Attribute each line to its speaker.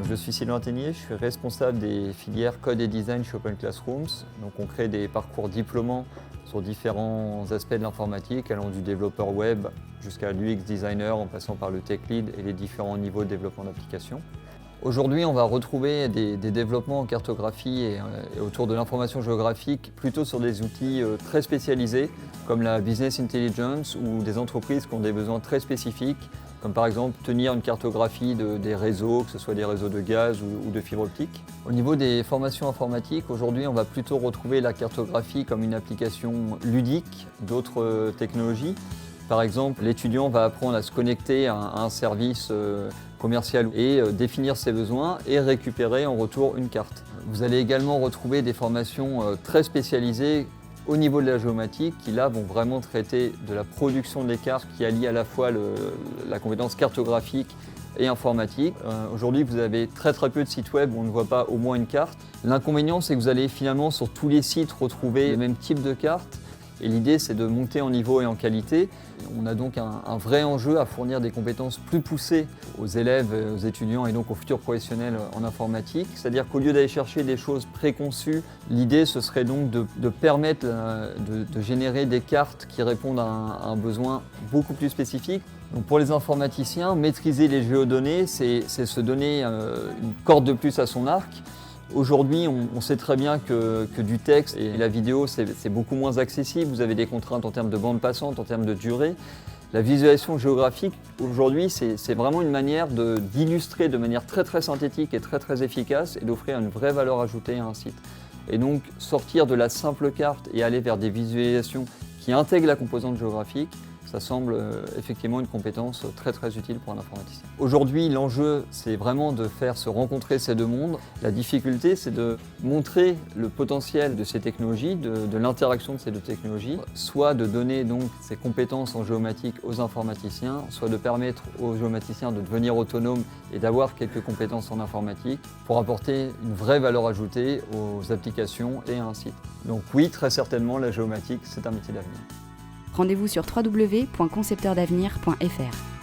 Speaker 1: Je suis Sylvain Ténier, je suis responsable des filières Code et Design chez Open Classrooms. Donc on crée des parcours diplômants sur différents aspects de l'informatique, allant du développeur web jusqu'à l'UX designer en passant par le tech lead et les différents niveaux de développement d'application. Aujourd'hui, on va retrouver des développements en cartographie et autour de l'information géographique plutôt sur des outils très spécialisés comme la business intelligence ou des entreprises qui ont des besoins très spécifiques, comme par exemple tenir une cartographie des réseaux, que ce soit des réseaux de gaz ou de fibre optique. Au niveau des formations informatiques, aujourd'hui on va plutôt retrouver la cartographie comme une application ludique d'autres technologies. Par exemple, l'étudiant va apprendre à se connecter à un service commercial et définir ses besoins et récupérer en retour une carte. Vous allez également retrouver des formations très spécialisées au niveau de la géomatique qui là vont vraiment traiter de la production des cartes qui allie à la fois la compétence cartographique et informatique. Aujourd'hui, vous avez très peu de sites web où on ne voit pas au moins une carte. L'inconvénient, c'est que vous allez finalement sur tous les sites retrouver le même type de carte. Et l'idée, c'est de monter en niveau et en qualité. On a donc un vrai enjeu à fournir des compétences plus poussées aux élèves, aux étudiants et donc aux futurs professionnels en informatique. C'est-à-dire qu'au lieu d'aller chercher des choses préconçues, l'idée, ce serait donc de permettre de générer des cartes qui répondent à un besoin beaucoup plus spécifique. Donc pour les informaticiens, maîtriser les géodonnées, c'est se donner une corde de plus à son arc. Aujourd'hui, on sait très bien que du texte et la vidéo, c'est beaucoup moins accessible. Vous avez des contraintes en termes de bande passante, en termes de durée. La visualisation géographique, aujourd'hui, c'est vraiment une manière d'illustrer de manière très synthétique et très efficace et d'offrir une vraie valeur ajoutée à un site. Et donc, sortir de la simple carte et aller vers des visualisations qui intègrent la composante géographique, ça semble effectivement une compétence très utile pour un informaticien. Aujourd'hui, l'enjeu, c'est vraiment de faire se rencontrer ces deux mondes. La difficulté, c'est de montrer le potentiel de ces technologies, de l'interaction de ces deux technologies, soit de donner donc ces compétences en géomatique aux informaticiens, soit de permettre aux géomaticiens de devenir autonomes et d'avoir quelques compétences en informatique pour apporter une vraie valeur ajoutée aux applications et à un site. Donc oui, très certainement, la géomatique, c'est un métier d'avenir.
Speaker 2: Rendez-vous sur www.concepteurdavenir.fr.